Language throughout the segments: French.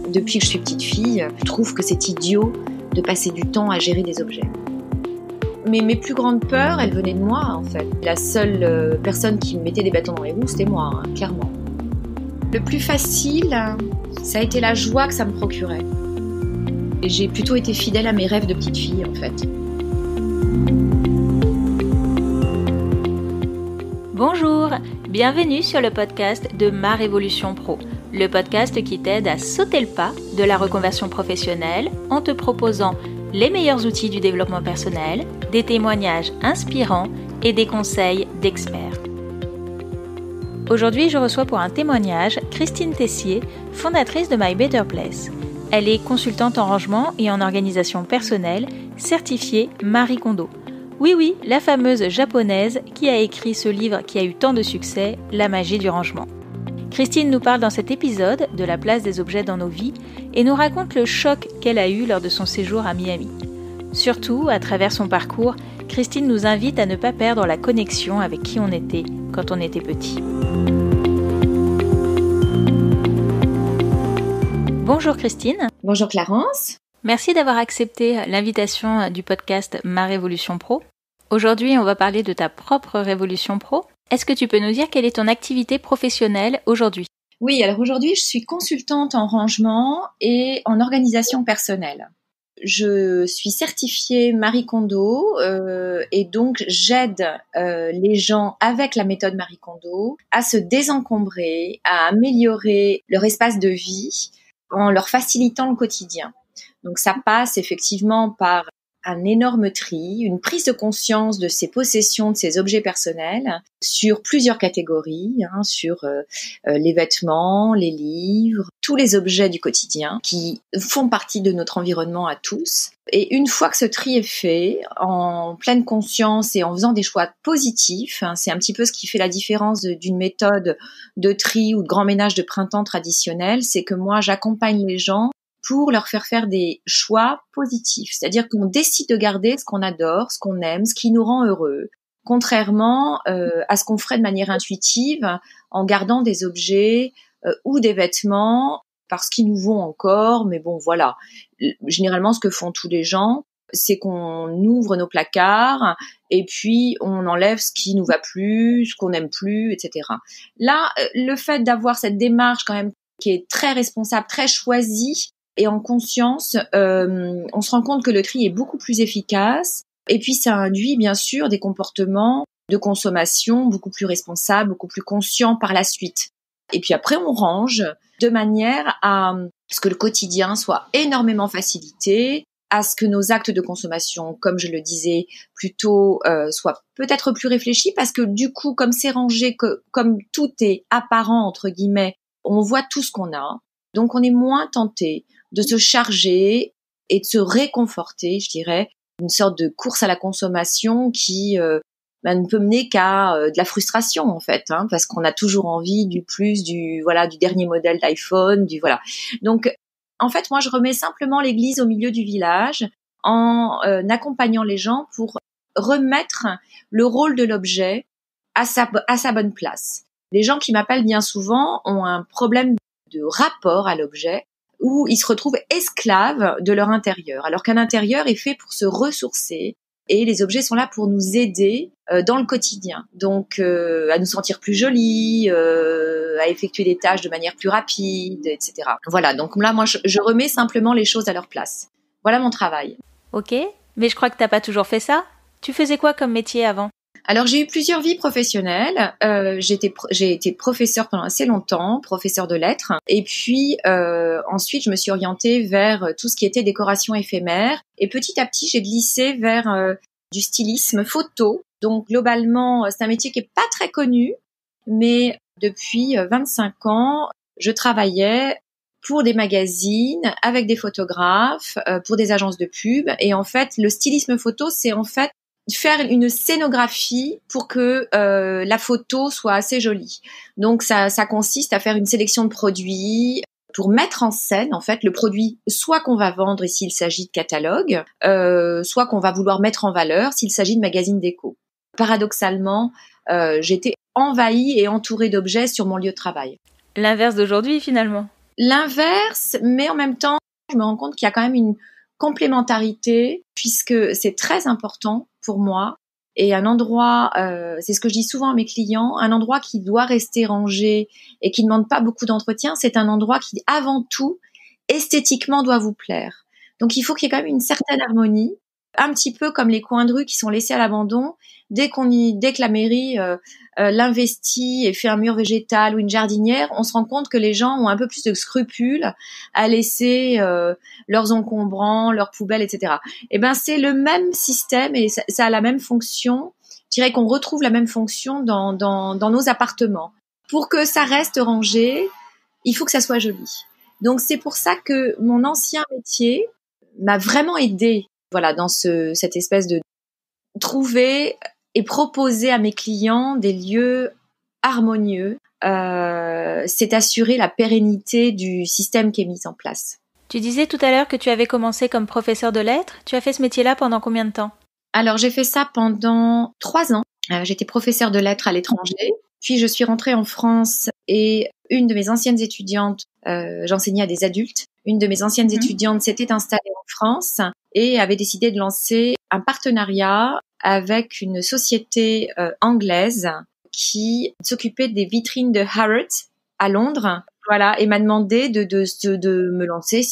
Depuis que je suis petite fille, je trouve que c'est idiot de passer du temps à gérer des objets. Mais mes plus grandes peurs, elles venaient de moi en fait. La seule personne qui me mettait des bâtons dans les roues, c'était moi, clairement. Le plus facile, ça a été la joie que ça me procurait. Et j'ai plutôt été fidèle à mes rêves de petite fille en fait. Bonjour, bienvenue sur le podcast de Ma Révolution Pro, le podcast qui t'aide à sauter le pas de la reconversion professionnelle en te proposant les meilleurs outils du développement personnel, des témoignages inspirants et des conseils d'experts. Aujourd'hui, je reçois pour un témoignage Christine Tessier, fondatrice de My Better Place. Elle est consultante en rangement et en organisation personnelle, certifiée Marie Kondo. Oui, la fameuse japonaise qui a écrit ce livre qui a eu tant de succès, La magie du rangement. Christine nous parle dans cet épisode de la place des objets dans nos vies et nous raconte le choc qu'elle a eu lors de son séjour à Miami. Surtout, à travers son parcours, Christine nous invite à ne pas perdre la connexion avec qui on était quand on était petit. Bonjour Christine. Bonjour Clarence. Merci d'avoir accepté l'invitation du podcast Ma Révolution Pro. Aujourd'hui, on va parler de ta propre Révolution Pro. Est-ce que tu peux nous dire quelle est ton activité professionnelle aujourd'hui ? Oui, alors aujourd'hui, je suis consultante en rangement et en organisation personnelle. Je suis certifiée Marie Kondo et donc j'aide les gens avec la méthode Marie Kondo à se désencombrer, à améliorer leur espace de vie en leur facilitant le quotidien. Donc ça passe effectivement par un énorme tri, une prise de conscience de ses possessions, de ses objets personnels sur plusieurs catégories, sur les vêtements, les livres, tous les objets du quotidien qui font partie de notre environnement à tous. Et une fois que ce tri est fait, en pleine conscience et en faisant des choix positifs, c'est un petit peu ce qui fait la différence d'une méthode de tri ou de grand ménage de printemps traditionnel, c'est que moi j'accompagne les gens pour leur faire des choix positifs. C'est-à-dire qu'on décide de garder ce qu'on adore, ce qu'on aime, ce qui nous rend heureux, contrairement à ce qu'on ferait de manière intuitive en gardant des objets ou des vêtements parce qu'ils nous vont encore. Mais bon, voilà. Généralement, ce que font tous les gens, c'est qu'on ouvre nos placards et puis on enlève ce qui nous va plus, ce qu'on n'aime plus, etc. Là, le fait d'avoir cette démarche quand même qui est très responsable, très choisie, et en conscience, on se rend compte que le tri est beaucoup plus efficace. Et puis, ça induit bien sûr des comportements de consommation beaucoup plus responsables, beaucoup plus conscients par la suite. Et puis après, on range de manière à ce que le quotidien soit énormément facilité, à ce que nos actes de consommation, comme je le disais plutôt, soient peut-être plus réfléchis, parce que du coup, comme c'est rangé, comme tout est apparent, entre guillemets, on voit tout ce qu'on a. Donc, on est moins tenté de se charger et de se réconforter, je dirais, une sorte de course à la consommation qui ne peut mener qu'à de la frustration en fait, parce qu'on a toujours envie du plus, du dernier modèle d'iPhone, du voilà. Donc en fait, moi je remets simplement l'église au milieu du village en accompagnant les gens pour remettre le rôle de l'objet à sa bonne place. Les gens qui m'appellent bien souvent ont un problème de rapport à l'objet, où ils se retrouvent esclaves de leur intérieur, alors qu'un intérieur est fait pour se ressourcer et les objets sont là pour nous aider dans le quotidien. Donc à nous sentir plus jolis, à effectuer des tâches de manière plus rapide, etc. Voilà, donc là moi je remets simplement les choses à leur place. Voilà mon travail. Ok, mais je crois que t'as pas toujours fait ça. Tu faisais quoi comme métier avant ? Alors j'ai eu plusieurs vies professionnelles. J'ai été professeure pendant assez longtemps, professeure de lettres. Et puis ensuite je me suis orientée vers tout ce qui était décoration éphémère. Et petit à petit j'ai glissé vers du stylisme photo. Donc globalement c'est un métier qui est pas très connu, mais depuis 25 ans je travaillais pour des magazines, avec des photographes, pour des agences de pub. Et en fait le stylisme photo c'est en fait faire une scénographie pour que la photo soit assez jolie. Donc ça consiste à faire une sélection de produits pour mettre en scène en fait le produit, soit qu'on va vendre et s'il s'agit de catalogue, soit qu'on va vouloir mettre en valeur s'il s'agit de magazines déco. Paradoxalement, j'étais envahie et entourée d'objets sur mon lieu de travail. L'inverse d'aujourd'hui finalement. l'inverse, mais en même temps, je me rends compte qu'il y a quand même une complémentarité, puisque c'est très important pour moi. Et un endroit, c'est ce que je dis souvent à mes clients, un endroit qui doit rester rangé et qui ne demande pas beaucoup d'entretien, c'est un endroit qui, avant tout, esthétiquement doit vous plaire. Donc il faut qu'il y ait quand même une certaine harmonie, un petit peu comme les coins de rue qui sont laissés à l'abandon. Dès que la mairie l'investit et fait un mur végétal ou une jardinière, on se rend compte que les gens ont un peu plus de scrupules à laisser leurs encombrants, leurs poubelles, etc. Et ben c'est le même système et ça a la même fonction. Je dirais qu'on retrouve la même fonction dans nos appartements. Pour que ça reste rangé, il faut que ça soit joli. Donc c'est pour ça que mon ancien métier m'a vraiment aidée, voilà, dans cette espèce de trouver et proposer à mes clients des lieux harmonieux. C'est assurer la pérennité du système qui est mis en place. Tu disais tout à l'heure que tu avais commencé comme professeur de lettres. Tu as fait ce métier-là pendant combien de temps ? Alors, j'ai fait ça pendant 3 ans. J'étais professeure de lettres à l'étranger. Puis, je suis rentrée en France et une de mes anciennes étudiantes, j'enseignais à des adultes. Une de mes anciennes étudiantes s'était installée en France et avait décidé de lancer un partenariat avec une société anglaise qui s'occupait des vitrines de Harrods à Londres. Voilà, et m'a demandé de me lancer,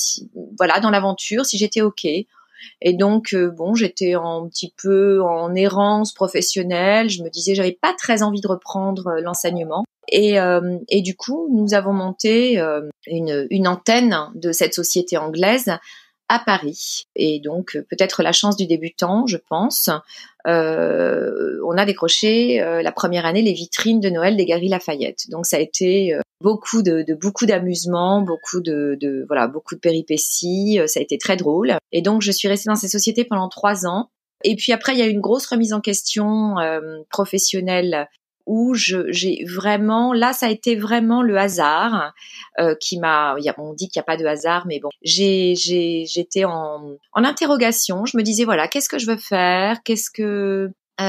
voilà, dans l'aventure, si j'étais OK. Et donc, j'étais un petit peu en errance professionnelle. Je me disais, j'avais pas très envie de reprendre l'enseignement. Et du coup, nous avons monté une antenne de cette société anglaise à Paris. Et donc, peut-être la chance du débutant, je pense. On a décroché la première année les vitrines de Noël des Galeries Lafayette. Donc, ça a été beaucoup d'amusement, beaucoup de péripéties. Ça a été très drôle. Et donc, je suis restée dans ces sociétés pendant 3 ans. Et puis après, il y a eu une grosse remise en question professionnelle où j'ai vraiment, là, ça a été vraiment le hasard qui m'a. On dit qu'il n'y a pas de hasard, mais bon, j'étais en interrogation. Je me disais voilà, qu'est-ce que je veux faire,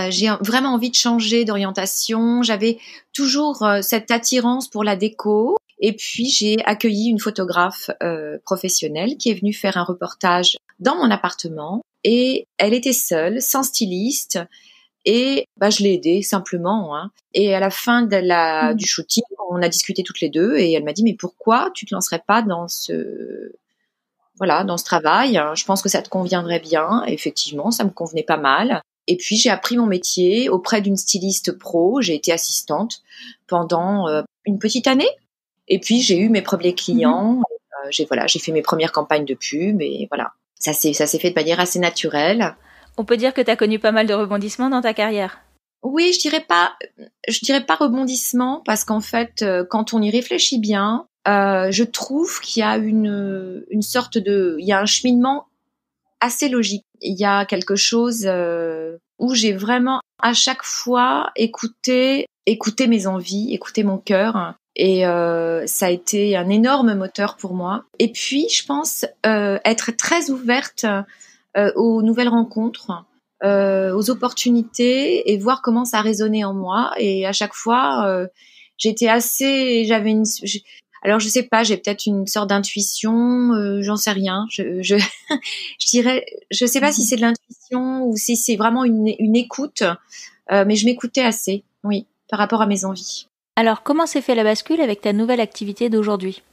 j'ai vraiment envie de changer d'orientation. J'avais toujours cette attirance pour la déco. Et puis, j'ai accueilli une photographe professionnelle qui est venue faire un reportage dans mon appartement. Et elle était seule, sans styliste. Et je l'ai aidée simplement. Et à la fin du shooting, on a discuté toutes les deux. Et elle m'a dit, mais pourquoi tu te lancerais pas dans ce travail? Je pense que ça te conviendrait bien. Et effectivement, ça me convenait pas mal. Et puis, j'ai appris mon métier auprès d'une styliste pro. J'ai été assistante pendant une petite année. Et puis, j'ai eu mes premiers clients. J'ai fait mes premières campagnes de pub. Et voilà, ça s'est fait de manière assez naturelle. On peut dire que tu as connu pas mal de rebondissements dans ta carrière. Oui, je dirais pas rebondissement parce qu'en fait, quand on y réfléchit bien, je trouve qu'il y a il y a un cheminement assez logique. Il y a quelque chose où j'ai vraiment à chaque fois écouté mes envies, écouté mon cœur. Et ça a été un énorme moteur pour moi. Et puis, je pense être très ouverte aux nouvelles rencontres, aux opportunités et voir comment ça résonnait en moi. Et à chaque fois, alors je sais pas, j'ai peut-être une sorte d'intuition, j'en sais rien. Je dirais, je sais pas si c'est de l'intuition ou si c'est vraiment une écoute, mais je m'écoutais assez, oui, par rapport à mes envies. Alors, comment s'est fait la bascule avec ta nouvelle activité d'aujourd'hui ?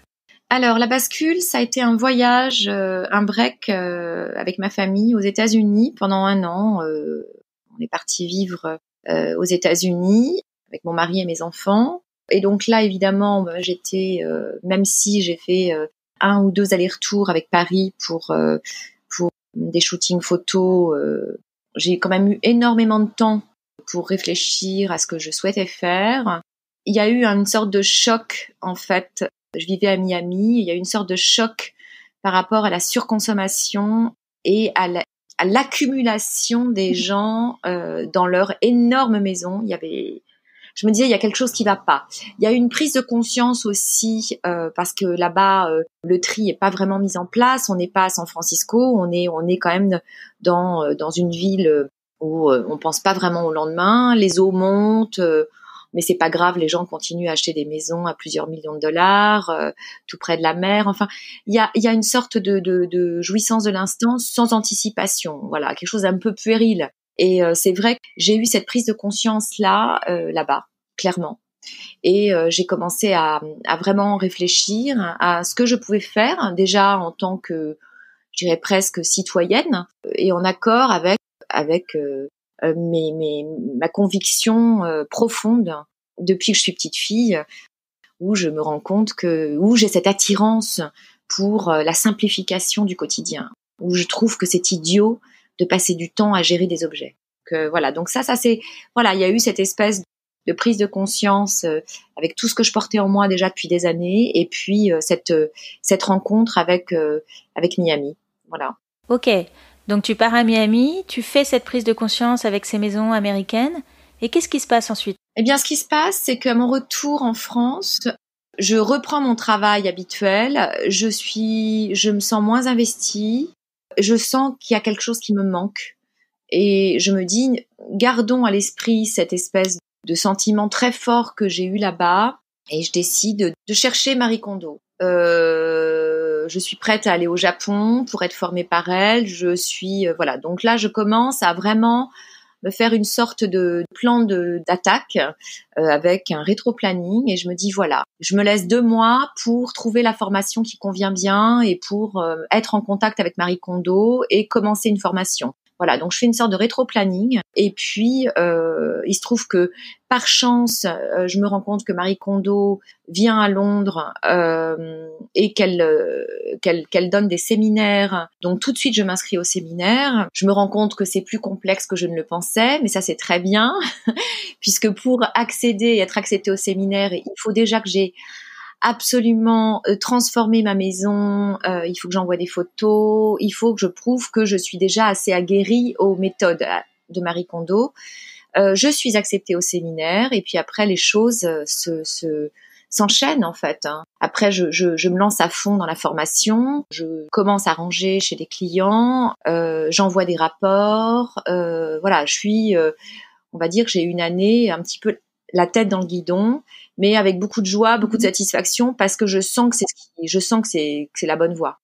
Alors, la bascule, ça a été un voyage, un break avec ma famille aux États-Unis pendant 1 an. On est parti vivre aux États-Unis avec mon mari et mes enfants. Et donc là, évidemment, j'étais, même si j'ai fait 1 ou 2 allers-retours avec Paris pour des shootings photos, j'ai quand même eu énormément de temps pour réfléchir à ce que je souhaitais faire. Il y a eu une sorte de choc, en fait. Je vivais à Miami, il y a eu une sorte de choc par rapport à la surconsommation et à l'accumulation des gens dans leur énorme maison. Je me disais, il y a quelque chose qui va pas. Il y a eu une prise de conscience aussi parce que là-bas, le tri est pas vraiment mis en place. On n'est pas à San Francisco, on est quand même dans une ville où on pense pas vraiment au lendemain. Les eaux montent. mais c'est pas grave, les gens continuent à acheter des maisons à plusieurs millions de dollars, tout près de la mer. Enfin, il y a une sorte de jouissance de l'instant sans anticipation. Voilà, quelque chose d'un peu puéril. Et c'est vrai que j'ai eu cette prise de conscience là-bas, clairement. Et j'ai commencé à vraiment réfléchir à ce que je pouvais faire, déjà en tant que, je dirais presque citoyenne, et en accord avec ma conviction profonde depuis que je suis petite fille, où je me rends compte où j'ai cette attirance pour la simplification du quotidien, où je trouve que c'est idiot de passer du temps à gérer des objets. Voilà, donc ça c'est, voilà, il y a eu cette espèce de prise de conscience avec tout ce que je portais en moi déjà depuis des années, et puis cette rencontre avec Miami. Voilà. Ok, donc tu pars à Miami, tu fais cette prise de conscience avec ces maisons américaines, et qu'est-ce qui se passe ensuite? Eh bien, ce qui se passe, c'est qu'à mon retour en France, je reprends mon travail habituel, je me sens moins investie, je sens qu'il y a quelque chose qui me manque, et je me dis, gardons à l'esprit cette espèce de sentiment très fort que j'ai eu là-bas, et je décide de chercher Marie Kondo. Je suis prête à aller au Japon pour être formée par elle. Voilà. Donc là, je commence à vraiment me faire une sorte de plan d'attaque avec un rétro-planning, et je me dis voilà, je me laisse 2 mois pour trouver la formation qui convient bien et pour être en contact avec Marie Kondo et commencer une formation. Voilà, donc je fais une sorte de rétro-planning, et puis il se trouve que par chance, je me rends compte que Marie Kondo vient à Londres et qu'elle donne des séminaires. Donc tout de suite, je m'inscris au séminaire. Je me rends compte que c'est plus complexe que je ne le pensais, mais ça c'est très bien, puisque pour accéder et être acceptée au séminaire, il faut déjà que j'ai absolument transformer ma maison, il faut que j'envoie des photos, il faut que je prouve que je suis déjà assez aguerrie aux méthodes de Marie Kondo. Je suis acceptée au séminaire, et puis après les choses s'enchaînent en fait. Après, je me lance à fond dans la formation, je commence à ranger chez des clients, j'envoie des rapports, voilà, on va dire que j'ai une année un petit peu la tête dans le guidon, mais avec beaucoup de joie, beaucoup de satisfaction, parce que je sens que c'est la bonne voie.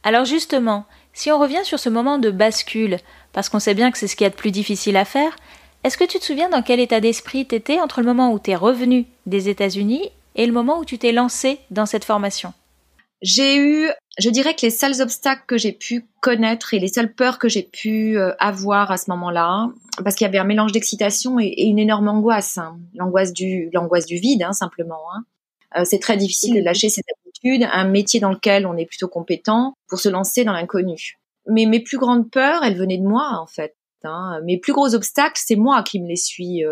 Alors justement, si on revient sur ce moment de bascule, parce qu'on sait bien que c'est ce qu'il y a de plus difficile à faire, est-ce que tu te souviens dans quel état d'esprit t'étais entre le moment où t'es revenu des États-Unis et le moment où tu t'es lancé dans cette formation? Je dirais que les seuls obstacles que j'ai pu connaître et les seules peurs que j'ai pu avoir à ce moment-là, parce qu'il y avait un mélange d'excitation et une énorme angoisse, l'angoisse du vide, simplement. C'est très difficile de lâcher cette habitude, un métier dans lequel on est plutôt compétent, pour se lancer dans l'inconnu. Mais mes plus grandes peurs, elles venaient de moi, en fait. Mes plus gros obstacles, c'est moi qui me les suis.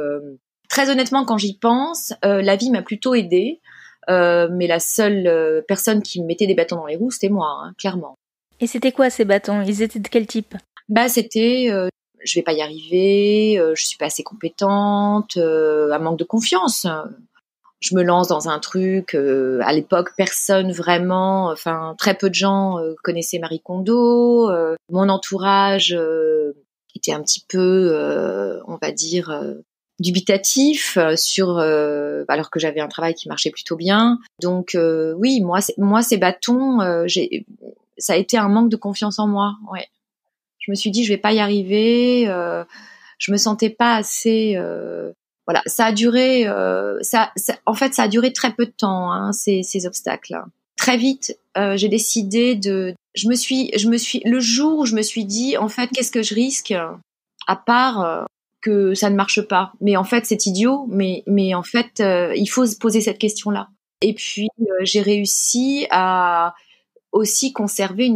Très honnêtement, quand j'y pense, la vie m'a plutôt aidée. Mais la seule personne qui me mettait des bâtons dans les roues, c'était moi, clairement. Et c'était quoi ces bâtons? Ils étaient de quel type? C'était je vais pas y arriver, je suis pas assez compétente, un manque de confiance. Je me lance dans un truc, à l'époque personne vraiment, enfin très peu de gens connaissaient Marie Kondo, mon entourage était un petit peu, on va dire, dubitatif alors que j'avais un travail qui marchait plutôt bien. Donc oui, moi ces bâtons, ça a été un manque de confiance en moi. Ouais, je me suis dit je vais pas y arriver. Je me sentais pas assez. Voilà, ça a duré. En fait, ça a duré très peu de temps, ces obstacles. Très vite, j'ai décidé le jour où je me suis dit en fait qu'est-ce que je risque à part que ça ne marche pas. Mais en fait, c'est idiot. Mais en fait, il faut se poser cette question-là. Et puis, j'ai réussi à aussi conserver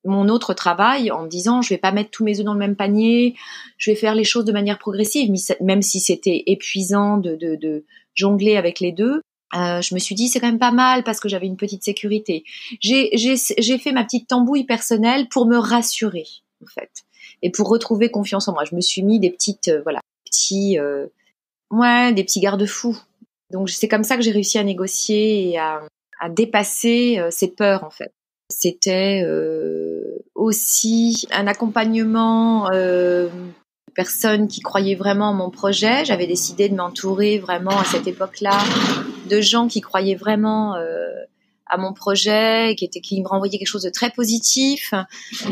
mon autre travail en me disant, je vais pas mettre tous mes œufs dans le même panier. Je vais faire les choses de manière progressive, même si c'était épuisant de jongler avec les deux. Je me suis dit, c'est quand même pas mal parce que j'avais une petite sécurité. J'ai fait ma petite tambouille personnelle pour me rassurer, en fait. Et pour retrouver confiance en moi, je me suis mis des petites, des petits garde-fous. Donc c'est comme ça que j'ai réussi à négocier et à dépasser ces peurs en fait. C'était aussi un accompagnement personnes qui croyaient vraiment en mon projet. J'avais décidé de m'entourer vraiment à cette époque-là de gens qui croyaient vraiment à mon projet, qui me renvoyaient quelque chose de très positif.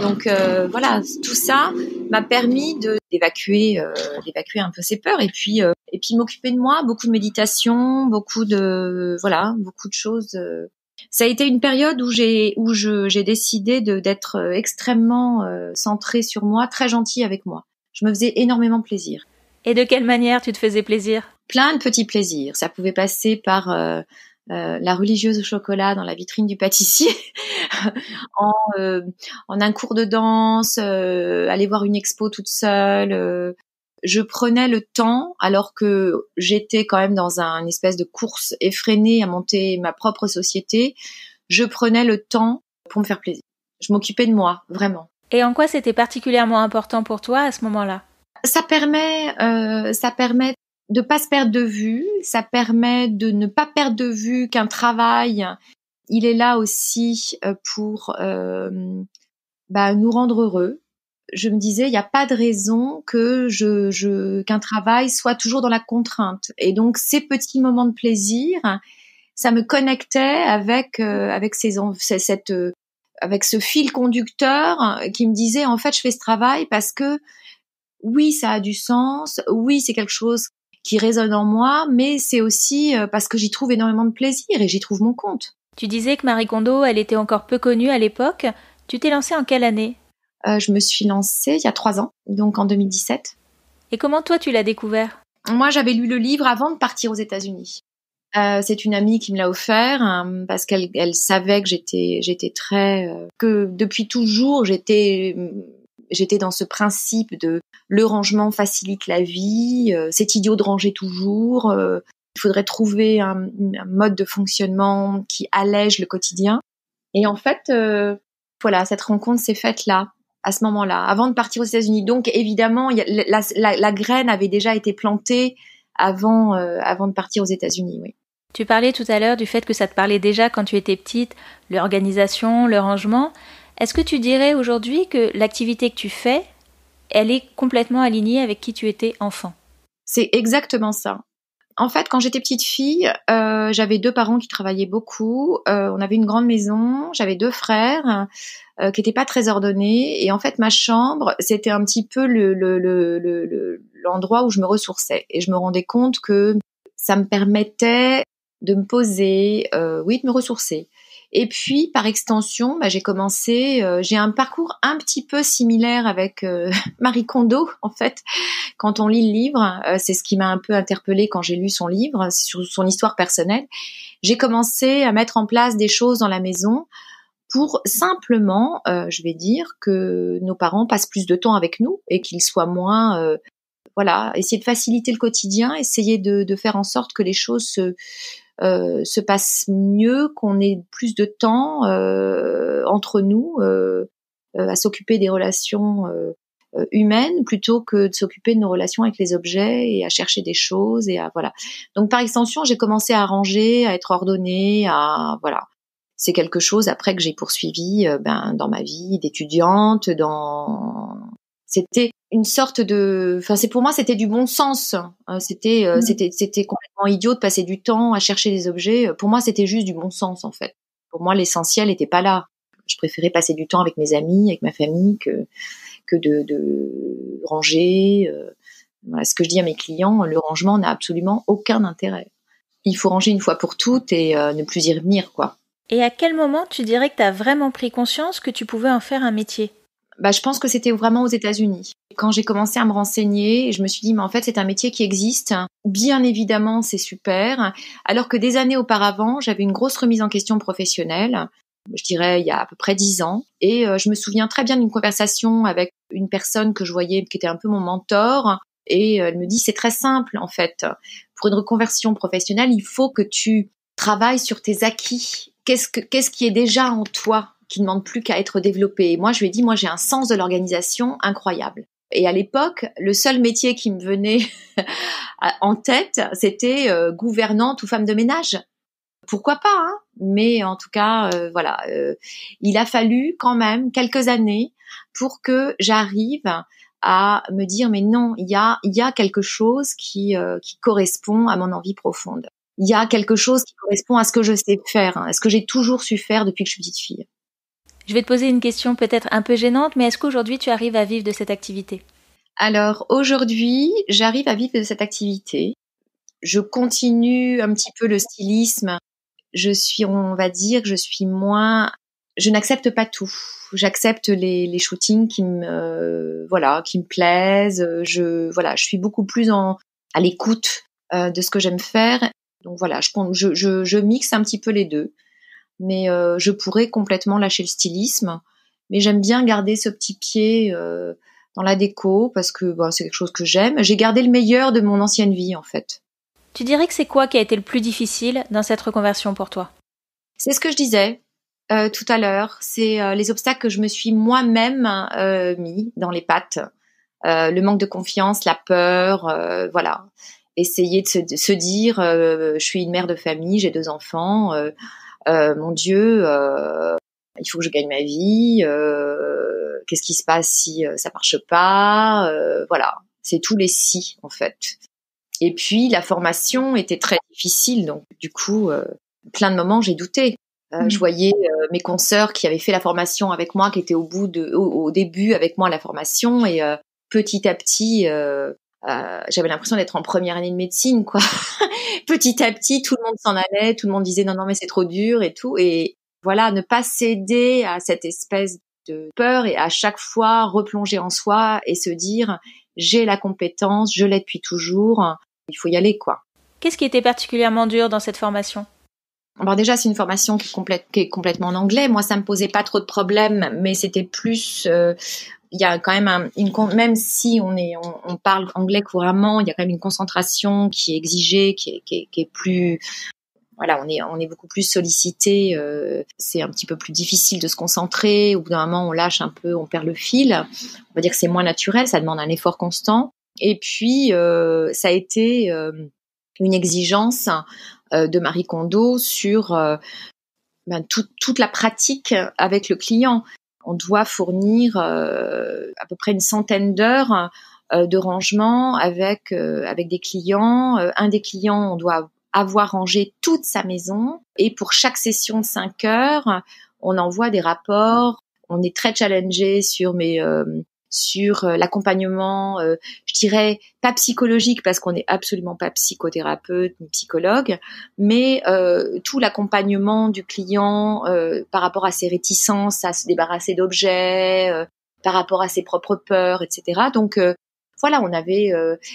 Donc voilà, tout ça m'a permis d'évacuer un peu ces peurs et puis m'occuper de moi, beaucoup de méditation, beaucoup de choses. Ça a été une période où j'ai décidé d'être extrêmement centrée sur moi, très gentille avec moi. Je me faisais énormément plaisir. Et de quelle manière tu te faisais plaisir ? Plein de petits plaisirs. Ça pouvait passer par la religieuse au chocolat dans la vitrine du pâtissier, en un cours de danse, aller voir une expo toute seule. Je prenais le temps, alors que j'étais quand même dans une espèce de course effrénée à monter ma propre société, je prenais le temps pour me faire plaisir. Je m'occupais de moi, vraiment. Et en quoi c'était particulièrement important pour toi à ce moment-là ? Ça permet de pas se perdre de vue, ça permet de ne pas perdre de vue qu'un travail, il est là aussi pour nous rendre heureux. Je me disais, il n'y a pas de raison que qu'un travail soit toujours dans la contrainte. Et donc, ces petits moments de plaisir, ça me connectait avec ce fil conducteur qui me disait, en fait, je fais ce travail parce que oui, ça a du sens, oui, c'est quelque chose qui résonne en moi, mais c'est aussi parce que j'y trouve énormément de plaisir et j'y trouve mon compte. Tu disais que Marie Kondo, elle était encore peu connue à l'époque. Tu t'es lancée en quelle année ? Je me suis lancée il y a 3 ans, donc en 2017. Et comment toi tu l'as découvert ? Moi, j'avais lu le livre avant de partir aux États-Unis. C'est une amie qui me l'a offert parce qu'elle savait que j'étais très que depuis toujours j'étais dans ce principe de le rangement facilite la vie, c'est idiot de ranger toujours, il faudrait trouver un mode de fonctionnement qui allège le quotidien. Et en fait, cette rencontre s'est faite là, à ce moment-là, avant de partir aux États-Unis. Donc évidemment, la graine avait déjà été plantée avant de partir aux États-Unis, oui. Tu parlais tout à l'heure du fait que ça te parlait déjà quand tu étais petite, l'organisation, le rangement. Est-ce que tu dirais aujourd'hui que l'activité que tu fais, elle est complètement alignée avec qui tu étais enfant ? C'est exactement ça. En fait, quand j'étais petite fille, j'avais 2 parents qui travaillaient beaucoup. On avait une grande maison, j'avais 2 frères qui étaient pas très ordonnés. Et en fait, ma chambre, c'était un petit peu l'endroit où je me ressourçais. Et je me rendais compte que ça me permettait de me poser, de me ressourcer. Et puis, par extension, j'ai un parcours un petit peu similaire avec Marie Kondo, en fait. Quand on lit le livre, c'est ce qui m'a un peu interpellée quand j'ai lu son livre, sur son histoire personnelle. J'ai commencé à mettre en place des choses dans la maison pour simplement, je vais dire, que nos parents passent plus de temps avec nous et qu'ils soient moins... essayer de faciliter le quotidien, essayer de faire en sorte que les choses se passent mieux, qu'on ait plus de temps entre nous à s'occuper des relations humaines plutôt que de s'occuper de nos relations avec les objets et à chercher des choses Donc par extension, j'ai commencé à ranger, à être ordonnée, C'est quelque chose après que j'ai poursuivi dans ma vie d'étudiante, C'était une sorte pour moi, c'était du bon sens. C'était complètement idiot de passer du temps à chercher des objets. Pour moi, c'était juste du bon sens, en fait. Pour moi, l'essentiel n'était pas là. Je préférais passer du temps avec mes amis, avec ma famille, que de ranger. Ce que je dis à mes clients, le rangement n'a absolument aucun intérêt. Il faut ranger une fois pour toutes et ne plus y revenir, quoi. Et à quel moment tu dirais que tu as vraiment pris conscience que tu pouvais en faire un métier ? Je pense que c'était vraiment aux États-Unis. Quand j'ai commencé à me renseigner, je me suis dit, mais en fait, c'est un métier qui existe. Bien évidemment, c'est super. Alors que des années auparavant, j'avais une grosse remise en question professionnelle. Je dirais il y a à peu près 10 ans. Et je me souviens très bien d'une conversation avec une personne que je voyais, qui était un peu mon mentor. Et elle me dit, c'est très simple, en fait. Pour une reconversion professionnelle, il faut que tu travailles sur tes acquis. Qu'est-ce qui est déjà en toi, qui ne demande plus qu'à être développé. Et moi, je lui ai dit, j'ai un sens de l'organisation incroyable. Et à l'époque, le seul métier qui me venait en tête, c'était gouvernante ou femme de ménage. Pourquoi pas, hein ? Mais en tout cas, il a fallu quand même quelques années pour que j'arrive à me dire mais non, il y a quelque chose qui correspond à mon envie profonde. Il y a quelque chose qui correspond à ce que je sais faire, à ce que j'ai toujours su faire depuis que je suis petite fille. Je vais te poser une question peut-être un peu gênante, mais est-ce qu'aujourd'hui tu arrives à vivre de cette activité ? Alors aujourd'hui, j'arrive à vivre de cette activité. Je continue un petit peu le stylisme. On va dire que je n'accepte pas tout. J'accepte les shootings qui me plaisent. Je suis beaucoup plus à l'écoute de ce que j'aime faire. Donc voilà, je mixe un petit peu les deux. Mais je pourrais complètement lâcher le stylisme. Mais j'aime bien garder ce petit pied dans la déco parce que c'est quelque chose que j'aime. J'ai gardé le meilleur de mon ancienne vie en fait. Tu dirais que c'est quoi qui a été le plus difficile dans cette reconversion pour toi ? C'est ce que je disais tout à l'heure. C'est les obstacles que je me suis moi-même mis dans les pattes. Le manque de confiance, la peur, voilà. Essayer de se dire, je suis une mère de famille, j'ai 2 enfants, mon Dieu, il faut que je gagne ma vie. Qu'est-ce qui se passe si ça marche pas ? Voilà, c'est tous les si en fait. Et puis la formation était très difficile, donc du coup, plein de moments j'ai douté. Je voyais mes consoeurs qui avaient fait la formation avec moi, qui étaient au début avec moi à la formation, et petit à petit, j'avais l'impression d'être en première année de médecine, quoi. Petit à petit, tout le monde s'en allait, tout le monde disait non mais c'est trop dur et tout, et voilà, ne pas céder à cette espèce de peur et à chaque fois replonger en soi et se dire j'ai la compétence, je l'ai depuis toujours, il faut y aller, quoi. Qu'est-ce qui était particulièrement dur dans cette formation ? Alors déjà, c'est une formation qui est complètement en anglais. Moi, ça me posait pas trop de problèmes, mais c'était plus... il y a quand même même si on parle anglais couramment, il y a quand même une concentration qui est exigée, qui est plus... Voilà, on est beaucoup plus sollicité. C'est un petit peu plus difficile de se concentrer. Au bout d'un moment, on lâche un peu, on perd le fil. On va dire que c'est moins naturel, ça demande un effort constant. Et puis, ça a été une exigence de Marie Kondo sur toute la pratique avec le client. On doit fournir à peu près une centaine d'heures de rangement avec des clients. Un des clients, on doit avoir rangé toute sa maison. Et pour chaque session de 5 heures, on envoie des rapports. On est très challengé sur l'accompagnement, je dirais pas psychologique parce qu'on n'est absolument pas psychothérapeute ni psychologue, mais tout l'accompagnement du client par rapport à ses réticences à se débarrasser d'objets, par rapport à ses propres peurs, etc. Donc voilà,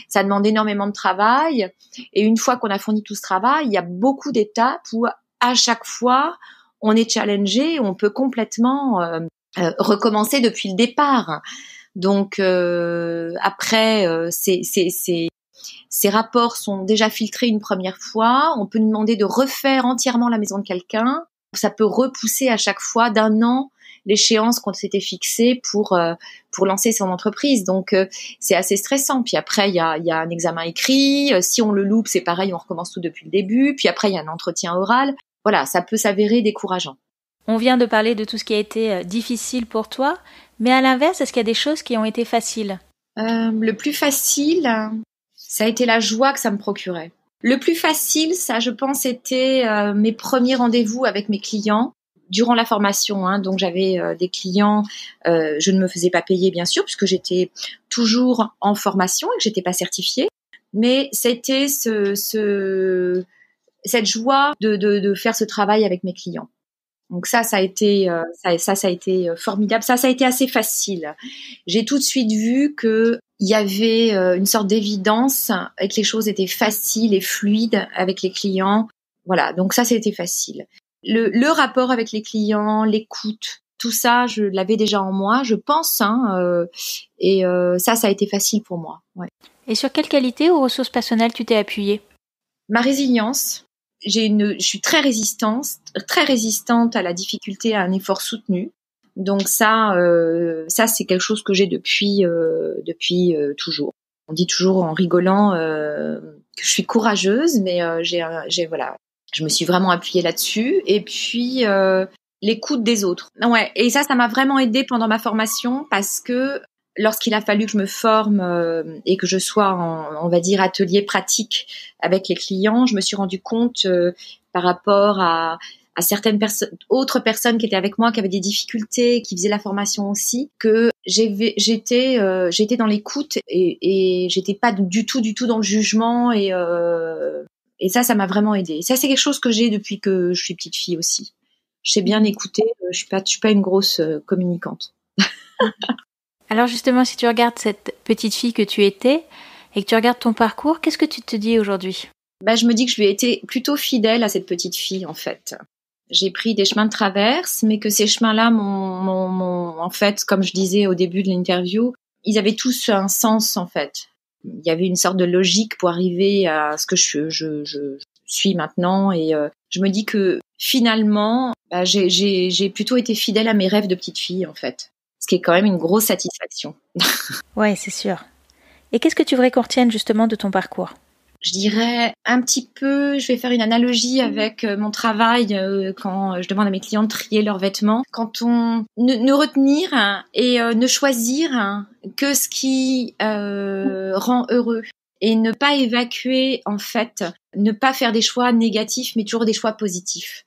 ça demande énormément de travail, et une fois qu'on a fourni tout ce travail, il y a beaucoup d'étapes où à chaque fois on est challengé, on peut complètement recommencer depuis le départ. Donc après, ces rapports sont déjà filtrés une première fois. On peut nous demander de refaire entièrement la maison de quelqu'un. Ça peut repousser à chaque fois d'1 an l'échéance qu'on s'était fixée pour lancer son entreprise. Donc c'est assez stressant. Puis après, il y a un examen écrit. Si on le loupe, c'est pareil, on recommence tout depuis le début. Puis après, il y a un entretien oral. Voilà, ça peut s'avérer décourageant. On vient de parler de tout ce qui a été difficile pour toi, mais à l'inverse, est-ce qu'il y a des choses qui ont été faciles ? Le plus facile, ça a été la joie que ça me procurait. Le plus facile, ça, je pense, c'était mes premiers rendez-vous avec mes clients durant la formation. Donc, j'avais des clients, je ne me faisais pas payer, bien sûr, puisque j'étais toujours en formation et que j'étais pas certifiée. Mais c'était cette joie de faire ce travail avec mes clients. Donc ça a été formidable. Ça a été assez facile. J'ai tout de suite vu que il y avait une sorte d'évidence et que les choses étaient faciles et fluides avec les clients. Voilà, donc ça a été facile. Le rapport avec les clients, l'écoute, tout ça, je l'avais déjà en moi, je pense. Et ça a été facile pour moi. Ouais. Et sur quelle qualité ou ressources personnelles tu t'es appuyée ? Ma résilience. Je suis très résistante à la difficulté, à un effort soutenu. Donc ça c'est quelque chose que j'ai depuis toujours. On dit toujours en rigolant que je suis courageuse, mais je me suis vraiment appuyée là-dessus. Et puis l'écoute des autres. Ouais, et ça m'a vraiment aidée pendant ma formation parce que lorsqu'il a fallu que je me forme et que je sois on va dire, atelier pratique avec les clients, je me suis rendu compte par rapport à certaines autres personnes qui étaient avec moi, qui avaient des difficultés, qui faisaient la formation aussi, que j'étais dans l'écoute et j'étais pas du tout dans le jugement et ça m'a vraiment aidée. Ça, c'est quelque chose que j'ai depuis que je suis petite fille aussi. Je sais bien écouter, je suis pas une grosse communicante. Alors justement, si tu regardes cette petite fille que tu étais et que tu regardes ton parcours, qu'est-ce que tu te dis aujourd'hui ? Je me dis que je lui ai été plutôt fidèle à cette petite fille, en fait. J'ai pris des chemins de traverse, mais que ces chemins-là en fait, comme je disais au début de l'interview, ils avaient tous un sens, en fait. Il y avait une sorte de logique pour arriver à ce que je suis maintenant, et je me dis que finalement, j'ai plutôt été fidèle à mes rêves de petite fille, en fait. Ce qui est quand même une grosse satisfaction. Ouais, c'est sûr. Et qu'est-ce que tu voudrais qu'on retienne justement de ton parcours ? Je dirais un petit peu, je vais faire une analogie avec mon travail quand je demande à mes clients de trier leurs vêtements. Quand on ne retenir et ne choisir que ce qui rend heureux et ne pas évacuer, en fait, ne pas faire des choix négatifs mais toujours des choix positifs.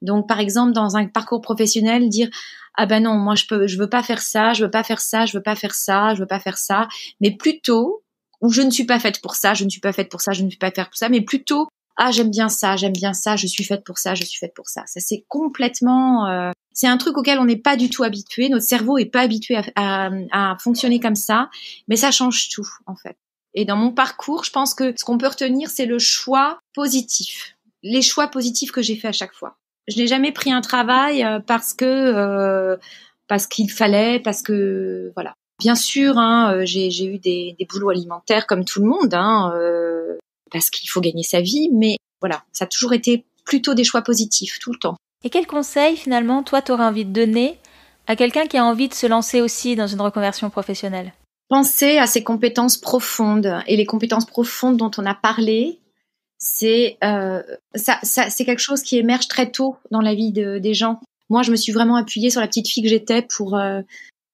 Donc par exemple dans un parcours professionnel, dire ah ben non, moi je veux pas faire ça, je veux pas faire ça, je veux pas faire ça, je veux pas faire ça, mais plutôt ou je ne suis pas faite pour ça, je ne suis pas faite pour ça, je ne suis pas faite pour ça, mais plutôt j'aime bien ça, je suis faite pour ça, je suis faite pour ça. Ça c'est complètement c'est un truc auquel on n'est pas du tout habitué, notre cerveau est pas habitué à fonctionner comme ça, mais ça change tout en fait. Et dans mon parcours, je pense que ce qu'on peut retenir c'est le choix positif. Les choix positifs que j'ai fait à chaque fois. Je n'ai jamais pris un travail parce qu'il fallait, parce que voilà. Bien sûr, j'ai eu des boulots alimentaires comme tout le monde, parce qu'il faut gagner sa vie, mais voilà, ça a toujours été plutôt des choix positifs tout le temps. Et quel conseil finalement, toi, t'aurais envie de donner à quelqu'un qui a envie de se lancer aussi dans une reconversion professionnelle ? Penser à ses compétences profondes, et les compétences profondes dont on a parlé, c'est quelque chose qui émerge très tôt dans la vie des gens. Moi, je me suis vraiment appuyée sur la petite fille que j'étais pour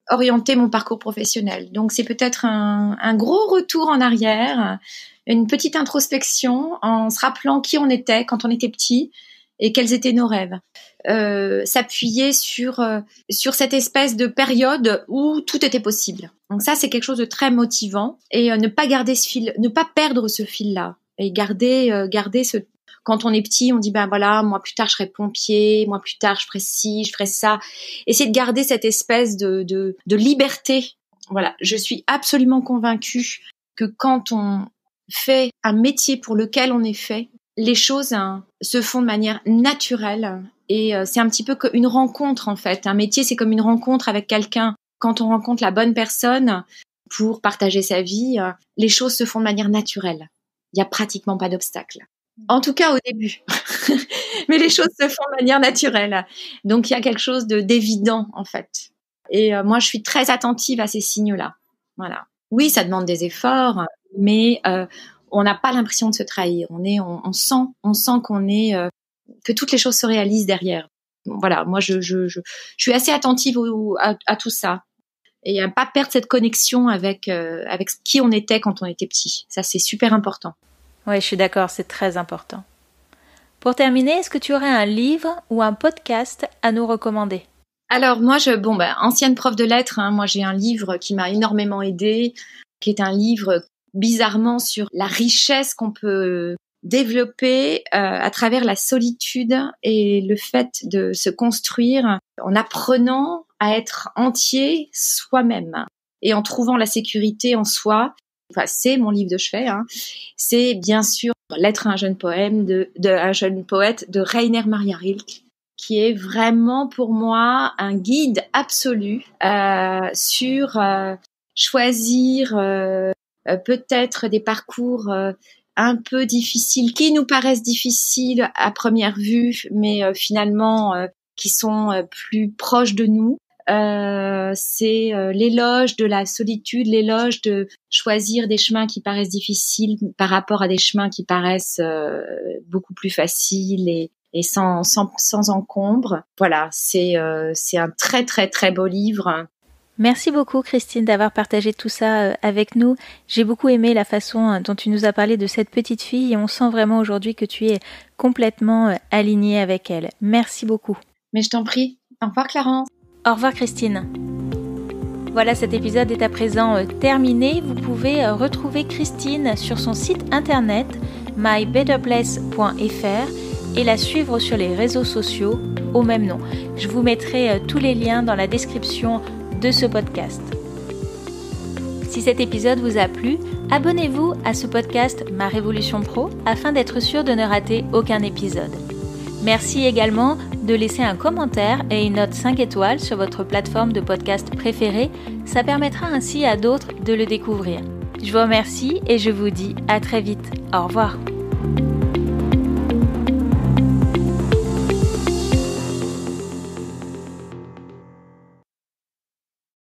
orienter mon parcours professionnel. Donc, c'est peut-être un gros retour en arrière, une petite introspection en se rappelant qui on était quand on était petit et quels étaient nos rêves. S'appuyer sur cette espèce de période où tout était possible. Donc ça, c'est quelque chose de très motivant et ne pas garder ce fil, ne pas perdre ce fil-là. Et garder ce, quand on est petit, on dit voilà, moi plus tard je serai pompier, moi plus tard je ferai ci, je ferai ça. Essayer de garder cette espèce de liberté. Voilà, je suis absolument convaincue que quand on fait un métier pour lequel on est fait, les choses se font de manière naturelle et c'est un petit peu comme une rencontre en fait. Un métier, c'est comme une rencontre avec quelqu'un. Quand on rencontre la bonne personne pour partager sa vie, les choses se font de manière naturelle. Il y a pratiquement pas d'obstacle. En tout cas au début. Mais les choses se font de manière naturelle. Donc il y a quelque chose d'évident en fait. Et moi je suis très attentive à ces signes-là. Voilà. Oui, ça demande des efforts, mais on n'a pas l'impression de se trahir. On sent qu'on est que toutes les choses se réalisent derrière. Voilà, moi je suis assez attentive à tout ça. Et à pas perdre cette connexion avec qui on était quand on était petit. Ça, c'est super important. Oui, je suis d'accord, c'est très important. Pour terminer, est-ce que tu aurais un livre ou un podcast à nous recommander ? Alors, moi, ancienne prof de lettres, moi, j'ai un livre qui m'a énormément aidée, qui est un livre bizarrement sur la richesse qu'on peut développer à travers la solitude et le fait de se construire en apprenant à être entier soi-même et en trouvant la sécurité en soi. Enfin, c'est mon livre de chevet. C'est bien sûr Lettre à un jeune un jeune poète de Rainer Maria Rilke, qui est vraiment pour moi un guide absolu sur choisir peut-être des parcours un peu difficiles, qui nous paraissent difficiles à première vue, mais finalement qui sont plus proches de nous. C'est l'éloge de la solitude, l'éloge de choisir des chemins qui paraissent difficiles par rapport à des chemins qui paraissent beaucoup plus faciles et sans encombre. Voilà, c'est un très très très beau livre. Merci beaucoup Christine d'avoir partagé tout ça avec nous. J'ai beaucoup aimé la façon dont tu nous as parlé de cette petite fille et on sent vraiment aujourd'hui que tu es complètement alignée avec elle. Merci beaucoup. Mais je t'en prie. Au revoir Clarence. Au revoir Christine. Voilà, cet épisode est à présent terminé. Vous pouvez retrouver Christine sur son site internet mybetterplace.fr et la suivre sur les réseaux sociaux au même nom. Je vous mettrai tous les liens dans la description de ce podcast. Si cet épisode vous a plu, abonnez-vous à ce podcast Ma Révolution Pro afin d'être sûr de ne rater aucun épisode. Merci également de laisser un commentaire et une note 5 étoiles sur votre plateforme de podcast préférée. Ça permettra ainsi à d'autres de le découvrir. Je vous remercie et je vous dis à très vite. Au revoir.